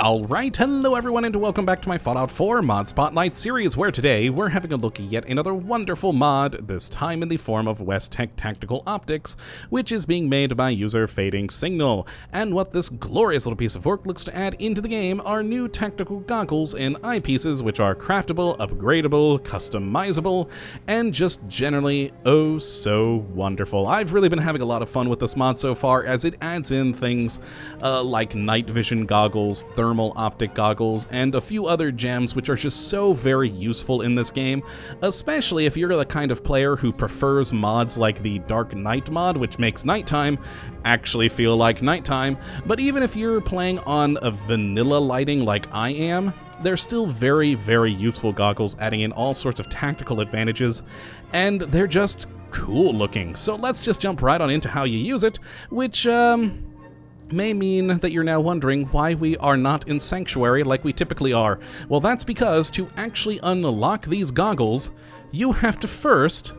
Alright, hello everyone and welcome back to my Fallout 4 Mod Spotlight series, where today we're having a look at yet another wonderful mod, this time in the form of West Tek Tactical Optics, which is being made by user Fading Signal. And what this glorious little piece of work looks to add into the game are new tactical goggles and eyepieces, which are craftable, upgradable, customizable, and just generally oh so wonderful. I've really been having a lot of fun with this mod so far, as it adds in things like night vision goggles, thermal optic goggles, and a few other gems which are just so very useful in this game, especially if you're the kind of player who prefers mods like the Dark Night mod, which makes nighttime actually feel like nighttime. But even if you're playing on a vanilla lighting like I am, they're still very, very useful goggles, adding in all sorts of tactical advantages, and they're just cool looking. So let's just jump right on into how you use it, which may mean that you're now wondering why we are not in Sanctuary like we typically are. Well, that's because to actually unlock these goggles, you have to first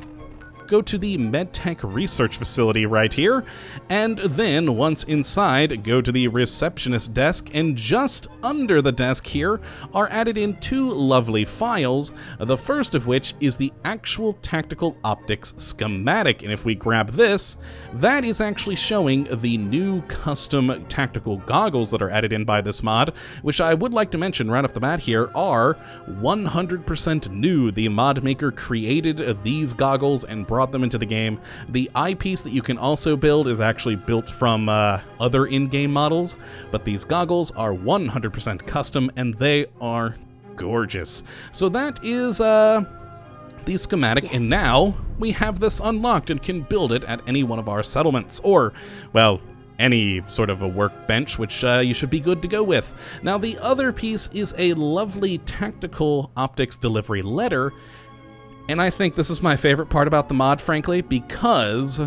go to the MedTech research facility right here, and then once inside, go to the receptionist desk, and just under the desk here are added in two lovely files, the first of which is the actual Tactical Optics schematic, and if we grab this, that is actually showing the new custom tactical goggles that are added in by this mod, which I would like to mention right off the bat here are 100% new. The mod maker created these goggles and brought them into the game. The eyepiece that you can also build is actually built from other in-game models, but these goggles are 100% custom and they are gorgeous. So that is the schematic, and now we have this unlocked and can build it at any one of our settlements, or, well, any sort of a workbench, which you should be good to go with. Now, the other piece is a lovely Tactical Optics delivery letter, and I think this is my favorite part about the mod, frankly, because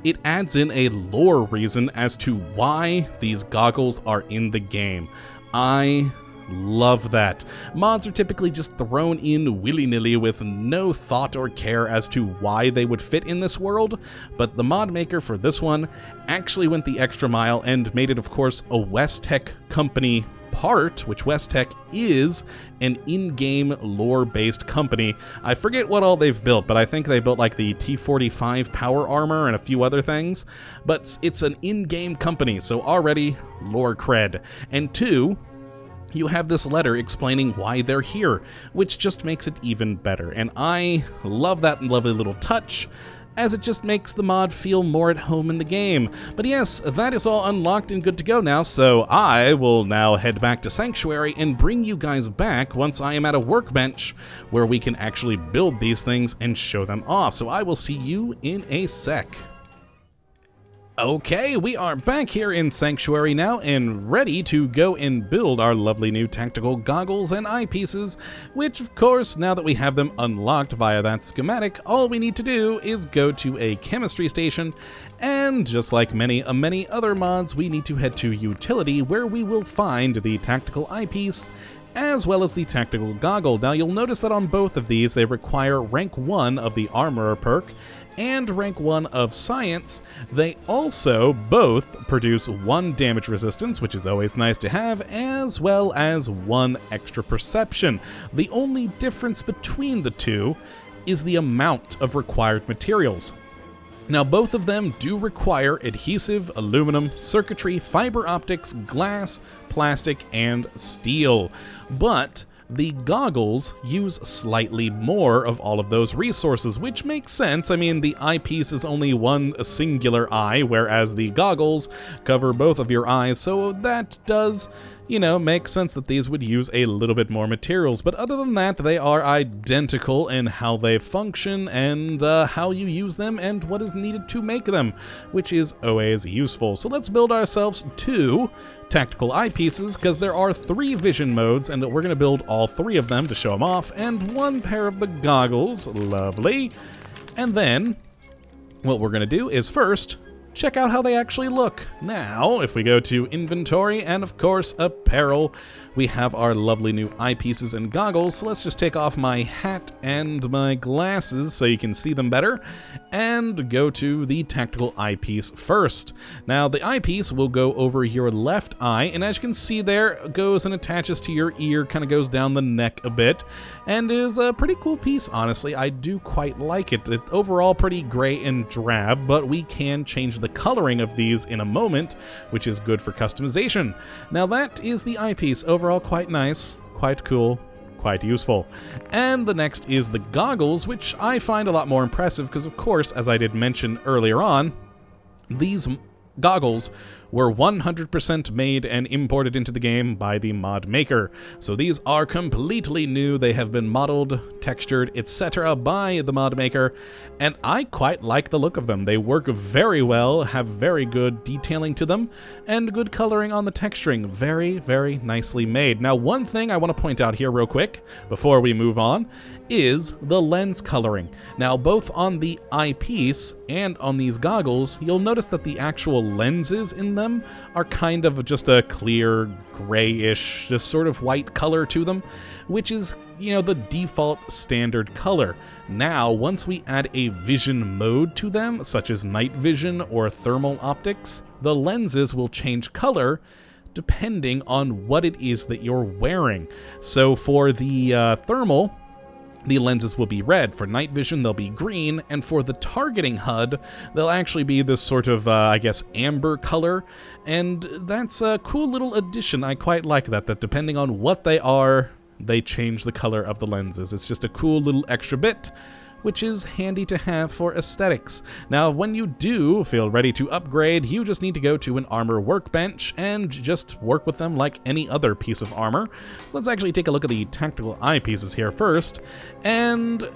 it adds in a lore reason as to why these goggles are in the game. I love that. Mods are typically just thrown in willy-nilly with no thought or care as to why they would fit in this world, but the mod maker for this one actually went the extra mile and made it, of course, a West Tek company part, which West Tek is an in-game lore-based company. I forget what all they've built, but I think they built like the T-45 power armor and a few other things, but it's an in-game company, so already lore cred. And two, you have this letter explaining why they're here, which just makes it even better, and I love that lovely little touch, as it just makes the mod feel more at home in the game. But yes, that is all unlocked and good to go now, so I will now head back to Sanctuary and bring you guys back once I am at a workbench where we can actually build these things and show them off. So I will see you in a sec. Okay, we are back here in Sanctuary now and ready to go and build our lovely new tactical goggles and eyepieces, which of course, now that we have them unlocked via that schematic, all we need to do is go to a chemistry station, and just like many other mods, we need to head to utility, where we will find the tactical eyepiece as well as the tactical goggle. Now you'll notice that on both of these they require rank 1 of the armorer perk and rank 1 of science. They also both produce 1 damage resistance, which is always nice to have, as well as 1 extra perception. The only difference between the two is the amount of required materials. Now, both of them do require adhesive, aluminum, circuitry, fiber optics, glass, plastic, and steel, but the goggles use slightly more of all of those resources, which makes sense. I mean, the eyepiece is only one singular eye, whereas the goggles cover both of your eyes, so that does, you know, make sense that these would use a little bit more materials. But other than that, they are identical in how they function and how you use them and what is needed to make them, which is always useful. So let's build ourselves 2 tactical eyepieces, because there are 3 vision modes, and we're going to build all 3 of them to show them off, and 1 pair of the goggles. Lovely. And then what we're going to do is first check out how they actually look. Now, if we go to inventory and of course apparel, we have our lovely new eyepieces and goggles. So let's just take off my hat and my glasses so you can see them better, and go to the tactical eyepiece first. Now the eyepiece will go over your left eye, and as you can see there, it goes and attaches to your ear, kind of goes down the neck a bit, and is a pretty cool piece, honestly. I do quite like it. It's overall pretty gray and drab, but we can change the coloring of these in a moment, which is good for customization. Now that is the eyepiece. Overall quite nice, quite cool, quite useful. And the next is the goggles, which I find a lot more impressive because, of course, as I did mention earlier on, these goggles were 100% made and imported into the game by the mod maker. So these are completely new. They have been modeled, textured, etc. by the mod maker, and I quite like the look of them. They work very well, have very good detailing to them, and good coloring on the texturing. Very, very nicely made. Now, one thing I want to point out here real quick before we move on is the lens coloring. Now, both on the eyepiece and on these goggles, you'll notice that the actual lenses in them are kind of just a clear grayish, just sort of white color to them, which is, you know, the default standard color. Now, once we add a vision mode to them, such as night vision or thermal optics, the lenses will change color depending on what it is that you're wearing. So for the thermal, the lenses will be red. For night vision, they'll be green. And for the targeting HUD, they'll actually be this sort of, I guess, amber color. And that's a cool little addition. I quite like that depending on what they are, they change the color of the lenses. It's just a cool little extra bit, which is handy to have for aesthetics. Now, when you do feel ready to upgrade, you just need to go to an armor workbench and just work with them like any other piece of armor. So let's actually take a look at the tactical eyepieces here first, and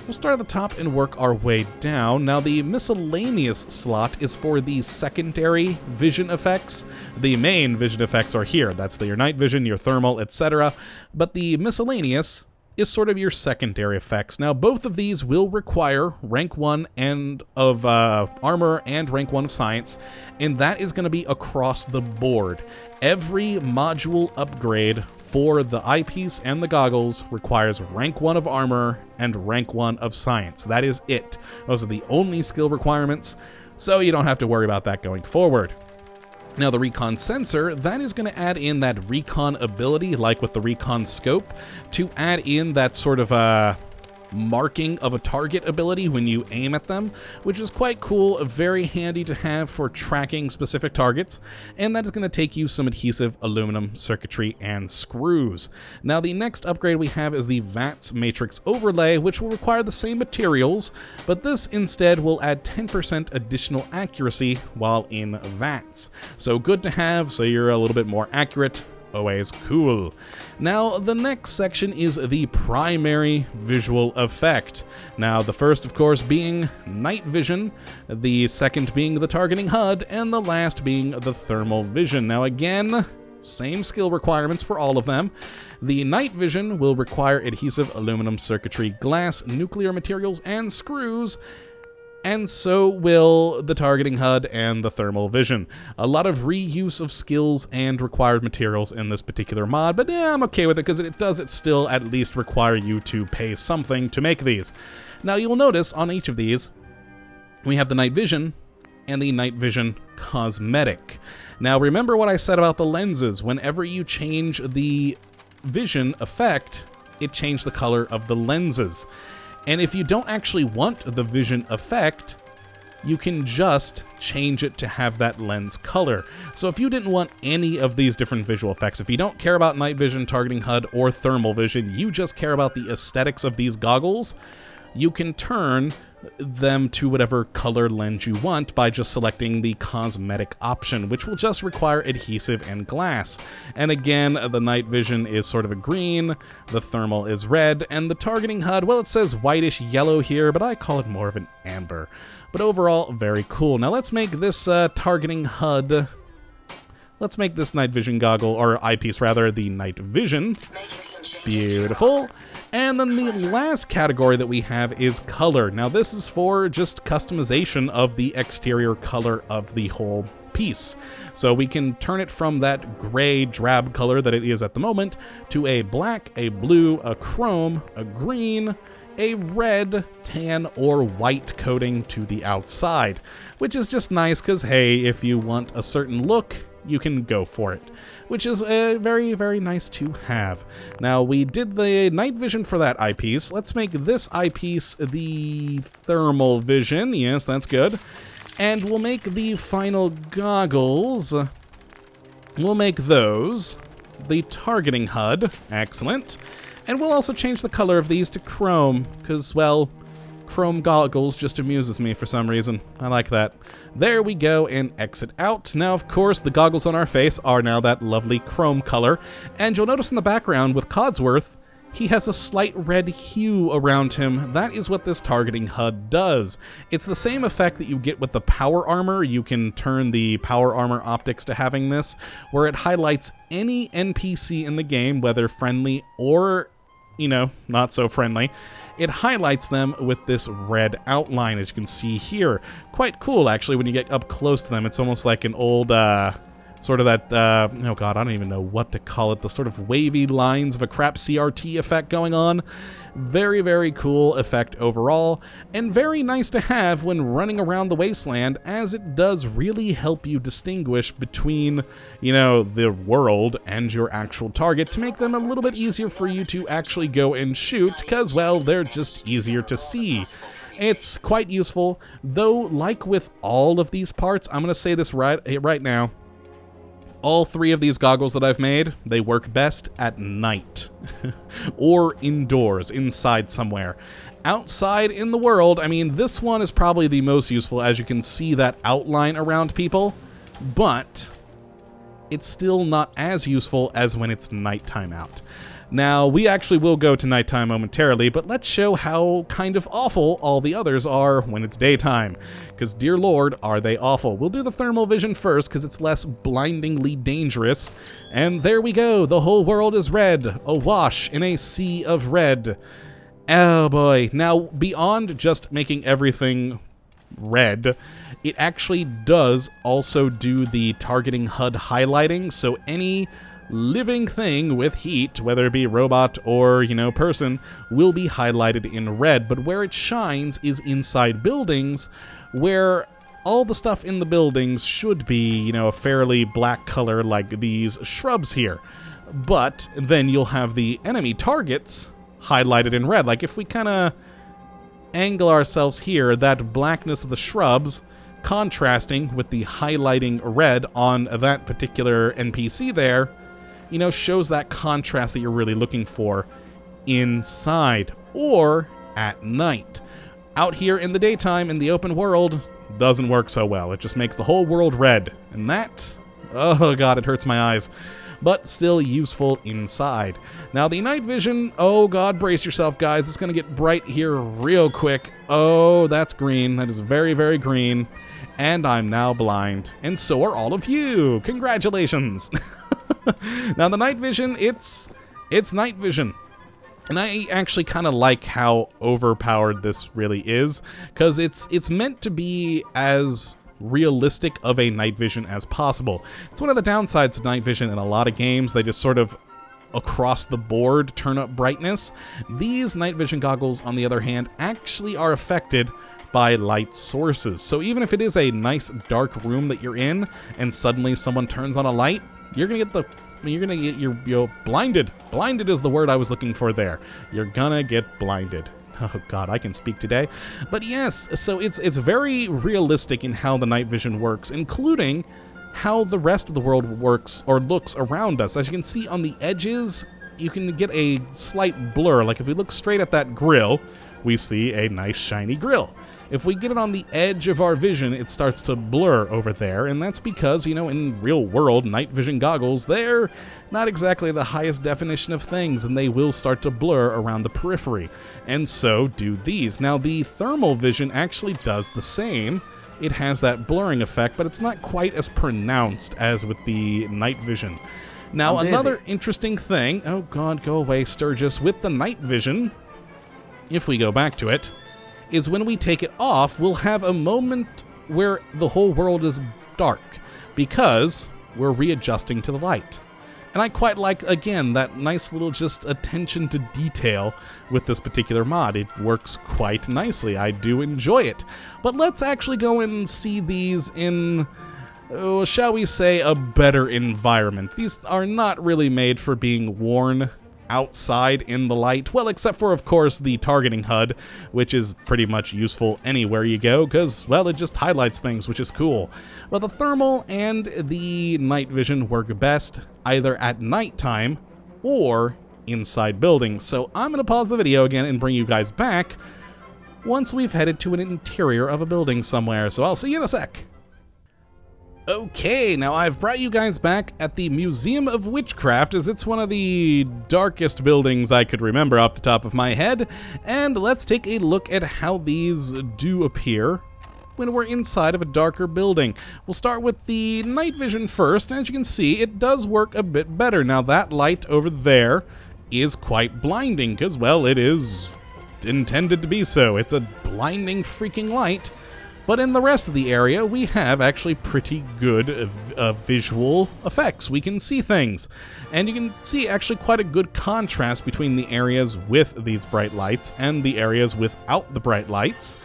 we'll start at the top and work our way down. Now, the miscellaneous slot is for the secondary vision effects. The main vision effects are here. That's your night vision, your thermal, etc. But the miscellaneous is sort of your secondary effects. Now, both of these will require rank 1 and of armor and rank 1 of science, and that is going to be across the board. Every module upgrade for the eyepiece and the goggles requires rank 1 of armor and rank 1 of science. That is it. Those are the only skill requirements, so you don't have to worry about that going forward. Now, the Recon Sensor, that is going to add in that recon ability, like with the Recon Scope, to add in that sort of marking of a target ability when you aim at them, which is quite cool, very handy to have for tracking specific targets, and that is going to take you some adhesive, aluminum, circuitry, and screws. Now, the next upgrade we have is the Vats Matrix Overlay, which will require the same materials, but this instead will add 10% additional accuracy while in Vats. So good to have, so you're a little bit more accurate. Always cool. Now, the next section is the primary visual effect. Now, the first, of course, being night vision, the second being the targeting HUD, and the last being the thermal vision. Now, again, same skill requirements for all of them. The night vision will require adhesive, aluminum, circuitry, glass, nuclear materials, and screws, and so will the targeting HUD and the thermal vision. A lot of reuse of skills and required materials in this particular mod, but yeah, I'm okay with it because it does still at least require you to pay something to make these. Now, you'll notice on each of these, we have the night vision and the night vision cosmetic. Now, remember what I said about the lenses. Whenever you change the vision effect, it changed the color of the lenses. And if you don't actually want the vision effect, you can just change it to have that lens color. So if you didn't want any of these different visual effects, if you don't care about night vision, targeting HUD, or thermal vision, you just care about the aesthetics of these goggles, you can turn them to whatever color lens you want by just selecting the cosmetic option, which will just require adhesive and glass. And again, the night vision is sort of a green, the thermal is red, and the targeting HUD, well, it says whitish yellow here, but I call it more of an amber. But overall, very cool. Now let's make this targeting HUD, let's make this night vision goggle, or eyepiece rather, the night vision. Beautiful. And then the last category that we have is color. Now this is for just customization of the exterior color of the whole piece. So we can turn it from that gray drab color that it is at the moment to a black, a blue, a chrome, a green, a red, tan, or white coating to the outside, which is just nice because, hey, if you want a certain look, you can go for it, which is very, very nice to have. Now, we did the night vision for that eyepiece. Let's make this eyepiece the thermal vision. Yes, that's good. And we'll make the final goggles. We'll make those the targeting HUD. Excellent. And we'll also change the color of these to chrome, because, well, chrome goggles just amuses me for some reason. I like that. There we go, and exit out. Now, of course, the goggles on our face are now that lovely chrome color, and you'll notice in the background with Codsworth, he has a slight red hue around him. That is what this targeting HUD does. It's the same effect that you get with the power armor. You can turn the power armor optics to having this, where it highlights any NPC in the game, whether friendly or, you know, not so friendly. It highlights them with this red outline, as you can see here. Quite cool, actually, when you get up close to them. It's almost like an old, sort of that, oh god, I don't even know what to call it, the sort of wavy lines of a crap CRT effect going on. Very, very cool effect overall, and very nice to have when running around the wasteland, as it does really help you distinguish between, you know, the world and your actual target to make them a little bit easier for you to actually go and shoot, because, well, they're just easier to see. It's quite useful, though, like with all of these parts, I'm going to say this right now, all three of these goggles that I've made, they work best at night. Or indoors, inside somewhere. Outside in the world, I mean, this one is probably the most useful, as you can see that outline around people, but it's still not as useful as when it's nighttime out. Now, we actually will go to nighttime momentarily, but let's show how kind of awful all the others are when it's daytime. Because, dear lord, are they awful. We'll do the thermal vision first, because it's less blindingly dangerous. And there we go, the whole world is red, awash in a sea of red. Oh boy. Now, beyond just making everything red, it actually does also do the targeting HUD highlighting, so any living thing with heat, whether it be robot or, you know, person, will be highlighted in red. But where it shines is inside buildings, where all the stuff in the buildings should be, you know, a fairly black color like these shrubs here. But then you'll have the enemy targets highlighted in red. Like if we kind of angle ourselves here, that blackness of the shrubs contrasting with the highlighting red on that particular NPC there, you know, shows that contrast that you're really looking for inside or at night. Out here in the daytime, in the open world, doesn't work so well. It just makes the whole world red. And that, oh god, it hurts my eyes. But still useful inside. Now the night vision, oh god, brace yourself guys, it's gonna get bright here real quick. Oh, that's green. That is very, very green. And I'm now blind. And so are all of you. Congratulations. Now the night vision, it's night vision. And I actually kind of like how overpowered this really is, because it's meant to be as realistic of a night vision as possible. It's one of the downsides of night vision in a lot of games. They just sort of across the board turn up brightness. These night vision goggles, on the other hand, actually are affected by light sources. So even if it is a nice dark room that you're in and suddenly someone turns on a light, you're gonna get you're blinded. Blinded is the word I was looking for there. You're gonna get blinded. Oh god, I can speak today. But yes, so it's very realistic in how the night vision works, including how the rest of the world works or looks around us. As you can see on the edges, you can get a slight blur. Like if we look straight at that grill, we see a nice shiny grill. If we get it on the edge of our vision, it starts to blur over there, and that's because, you know, in real world night vision goggles, they're not exactly the highest definition of things, and they will start to blur around the periphery, and so do these. Now, the thermal vision actually does the same. It has that blurring effect, but it's not quite as pronounced as with the night vision. Now, another interesting thing, oh god, go away, Sturgis, with the night vision, if we go back to it, is when we take it off, we'll have a moment where the whole world is dark, because we're readjusting to the light. And I quite like, again, that nice little just attention to detail with this particular mod. It works quite nicely. I do enjoy it. But let's actually go and see these in, shall we say, a better environment. These are not really made for being worn outside in the light, well, except for, of course, the targeting HUD, which is pretty much useful anywhere you go, because, well, it just highlights things, which is cool. But the thermal and the night vision work best either at nighttime or inside buildings. So I'm going to pause the video again and bring you guys back once we've headed to an interior of a building somewhere, so I'll see you in a sec. Okay, now I've brought you guys back at the Museum of Witchcraft, as it's one of the darkest buildings I could remember off the top of my head, and let's take a look at how these do appear when we're inside of a darker building. We'll start with the night vision first, and as you can see, it does work a bit better. Now that light over there is quite blinding, because, well, it is intended to be so. It's a blinding freaking light. But in the rest of the area, we have actually pretty good visual effects. We can see things. And you can see actually quite a good contrast between the areas with these bright lights and the areas without the bright lights,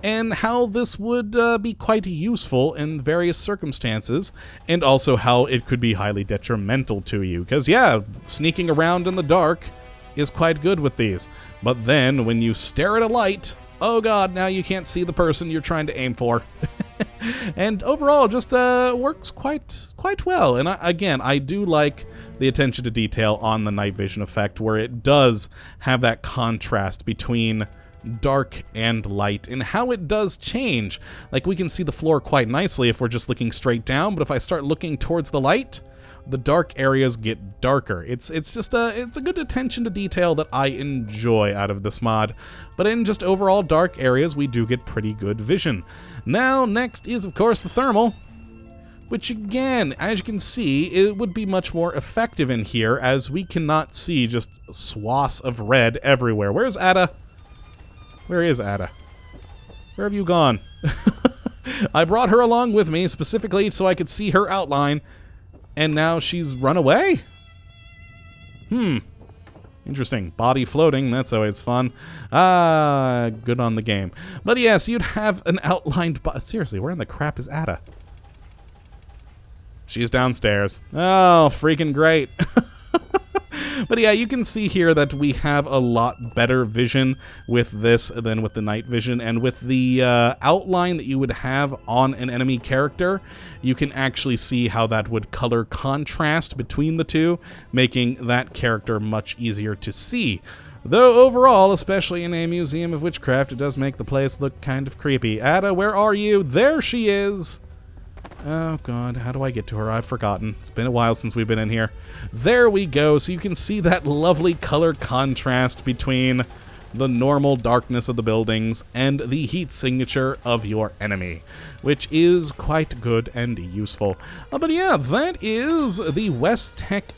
and how this would be quite useful in various circumstances, and also how it could be highly detrimental to you. Because, yeah, sneaking around in the dark is quite good with these. But then, when you stare at a light, oh god, now you can't see the person you're trying to aim for. And overall, just works quite well. And again, I do like the attention to detail on the night vision effect, where it does have that contrast between dark and light, and how it does change. Like, we can see the floor quite nicely if we're just looking straight down, but if I start looking towards the light, the dark areas get darker. It's just it's a good attention to detail that I enjoy out of this mod. But in just overall dark areas, we do get pretty good vision. Now, next is, of course, the thermal, which again, as you can see, it would be much more effective in here, as we cannot see just swaths of red everywhere. Where's Ada? Where is Ada? Where have you gone? I brought her along with me specifically so I could see her outline, and now she's run away? Interesting. Body floating, that's always fun. Good on the game. But yes, you'd have an outlined body. Seriously, where in the crap is Ada? She's downstairs. Oh, freaking great. But yeah, you can see here that we have a lot better vision with this than with the night vision, and with the outline that you would have on an enemy character, you can actually see how that would color contrast between the two, making that character much easier to see. Though overall, especially in a Museum of Witchcraft, it does make the place look kind of creepy. Ada, where are you? There she is! Oh god, how do I get to her? I've forgotten. It's been a while since we've been in here. There we go, so you can see that lovely color contrast between the normal darkness of the buildings and the heat signature of your enemy, which is quite good and useful. But yeah, that is the West Tek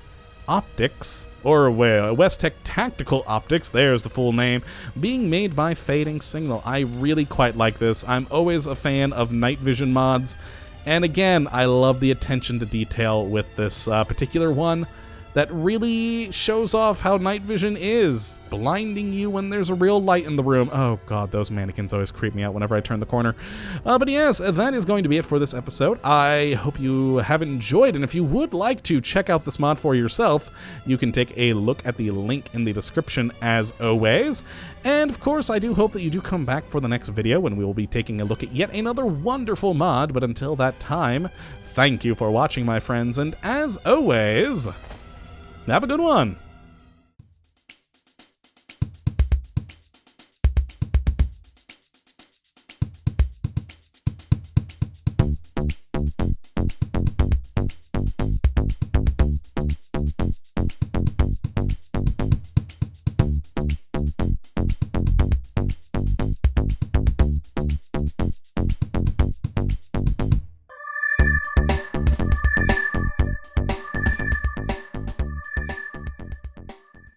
Optics, or West Tek Tactical Optics, there's the full name, being made by Fading Signal. I really quite like this. I'm always a fan of night vision mods. And again, I love the attention to detail with this particular one that really shows off how night vision is, blinding you when there's a real light in the room. Oh god, those mannequins always creep me out whenever I turn the corner. But yes, that is going to be it for this episode. I hope you have enjoyed, and if you would like to check out this mod for yourself, you can take a look at the link in the description as always. And of course, I do hope that you do come back for the next video when we will be taking a look at yet another wonderful mod, but until that time, thank you for watching, my friends, and as always, have a good one!